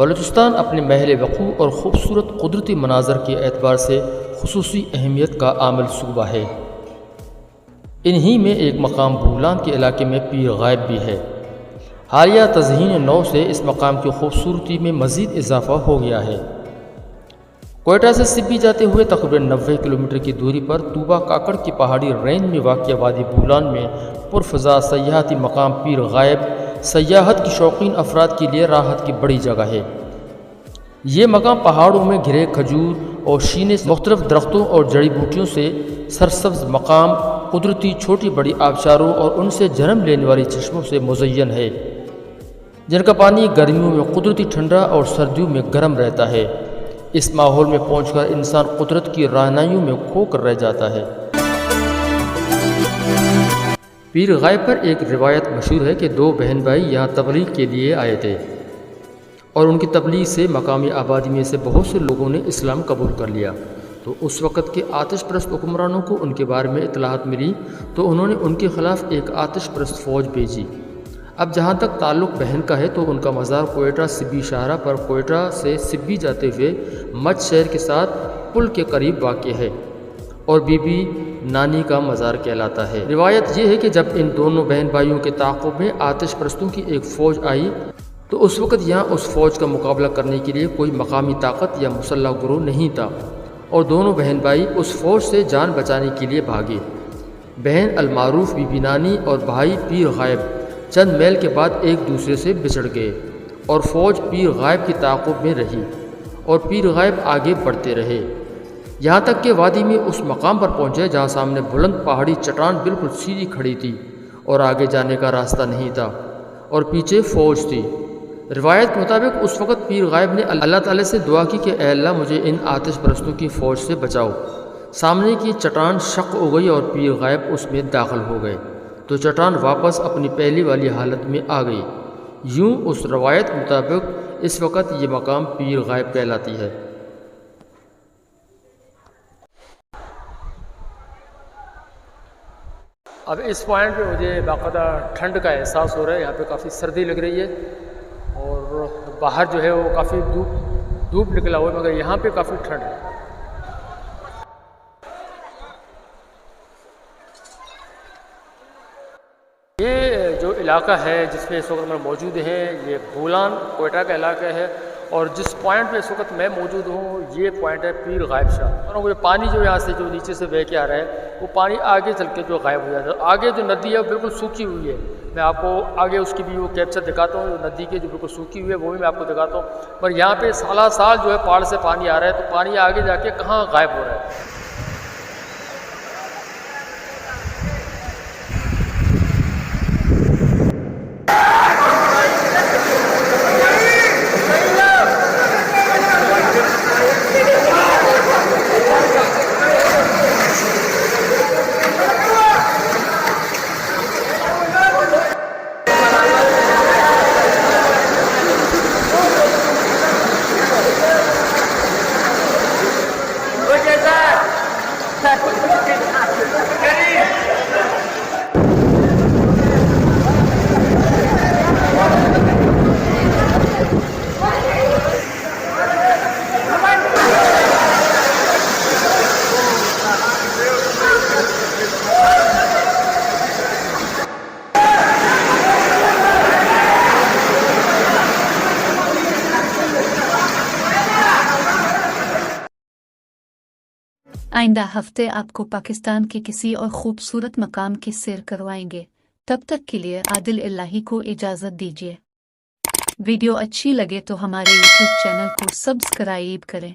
بلوچستان اپنے محل وقوع اور خوبصورت قدرتی مناظر کے اعتبار سے خصوصی اہمیت کا عامل صوبہ ہے۔ انہی میں ایک مقام بولان کے علاقے میں پیر غائب بھی ہے۔ حالیہ تزئین نو سے اس مقام کی خوبصورتی میں مزید اضافہ ہو گیا ہے۔ کوئٹہ سے سبی جاتے ہوئے تقریباً 90 کلومیٹر کی دوری پر طوبہ کاکڑ کی پہاڑی رینج میں واقع وادی بولان میں پرفضا سیاحتی مقام پیر غائب سیاحت کی شوقین افراد کے لیے راحت کی بڑی جگہ ہے۔ یہ مقام پہاڑوں میں گھرے کھجور اور شینے سے مختلف درختوں اور جڑی بوٹیوں سے سرسبز مقام، قدرتی چھوٹی بڑی آبشاروں اور ان سے جنم لینے والی چشموں سے مزین ہے، جن کا پانی گرمیوں میں قدرتی ٹھنڈا اور سردیوں میں گرم رہتا ہے۔ اس ماحول میں پہنچ کر انسان قدرت کی رہنائیوں میں کھو کر رہ جاتا ہے۔ پیر غائب پر ایک روایت مشہور ہے کہ 2 بہن بھائی یہاں تبلیغ کے لیے آئے تھے اور ان کی تبلیغ سے مقامی آبادی میں سے بہت سے لوگوں نے اسلام قبول کر لیا۔ تو اس وقت کے آتش پرست حکمرانوں کو ان کے بارے میں اطلاعات ملی تو انہوں نے ان کے خلاف ایک آتش پرست فوج بھیجی۔ اب جہاں تک تعلق بہن کا ہے تو ان کا مزار کوئٹہ سبی شاہراہ پر کوئٹہ سے سبی جاتے ہوئے مچ شہر کے ساتھ پل کے قریب واقع ہے اور بی بی نانی کا مزار کہلاتا ہے۔ روایت یہ ہے کہ جب ان دونوں بہن بھائیوں کے تعاقب میں آتش پرستوں کی ایک فوج آئی تو اس وقت یہاں اس فوج کا مقابلہ کرنے کے لیے کوئی مقامی طاقت یا مسلح گروہ نہیں تھا اور دونوں بہن بھائی اس فوج سے جان بچانے کے لیے بھاگے۔ بہن المعروف بی بی نانی اور بھائی پیر غائب چند میل کے بعد ایک دوسرے سے بچھڑ گئے اور فوج پیر غائب کی تعاقب میں رہی اور پیر غائب آگے بڑھتے رہے، یہاں تک کہ وادی میں اس مقام پر پہنچے جہاں سامنے بلند پہاڑی چٹان بالکل سیدھی کھڑی تھی اور آگے جانے کا راستہ نہیں تھا اور پیچھے فوج تھی۔ روایت کے مطابق اس وقت پیر غائب نے اللہ تعالی سے دعا کی کہ اے اللہ مجھے ان آتش پرستوں کی فوج سے بچاؤ۔ سامنے کی چٹان شق ہو گئی اور پیر غائب اس میں داخل ہو گئے تو چٹان واپس اپنی پہلی والی حالت میں آ گئی۔ یوں اس روایت کے مطابق اس وقت یہ مقام پیر غائب کہلاتی ہے۔ اب اس پوائنٹ پہ مجھے باقاعدہ ٹھنڈ کا احساس ہو رہا ہے، یہاں پہ کافی سردی لگ رہی ہے اور باہر جو ہے وہ کافی دھوپ نکلا ہوا ہے، مگر یہاں پہ کافی ٹھنڈ ہے۔ یہ جو علاقہ ہے جس میں اس وقت میں موجود ہیں یہ بولان کوئٹہ کا علاقہ ہے اور جس پوائنٹ پہ اس وقت میں موجود ہوں یہ پوائنٹ ہے پیر غائب شاہ۔ اور وہ پانی جو یہاں سے جو نیچے سے بہہ کے آ رہا ہے وہ پانی آگے چل کے جو غائب ہو جاتا ہے۔ آگے جو ندی ہے وہ بالکل سوکھی ہوئی ہے، میں آپ کو آگے اس کی بھی وہ کیپچر دکھاتا ہوں، ندی کے جو بالکل سوکھی ہوئی ہے وہ بھی میں آپ کو دکھاتا ہوں۔ پر یہاں پہ سالہ سال جو ہے پہاڑ سے پانی آ رہا ہے تو پانی آگے جا کے کہاں غائب ہو رہا ہے۔ آئندہ ہفتے آپ کو پاکستان کے کسی اور خوبصورت مقام کی سیر کروائیں گے۔ تب تک کے لیے عادل الہی کو اجازت دیجیے۔ ویڈیو اچھی لگے تو ہمارے یوٹیوب چینل کو سبسکرائب کریں۔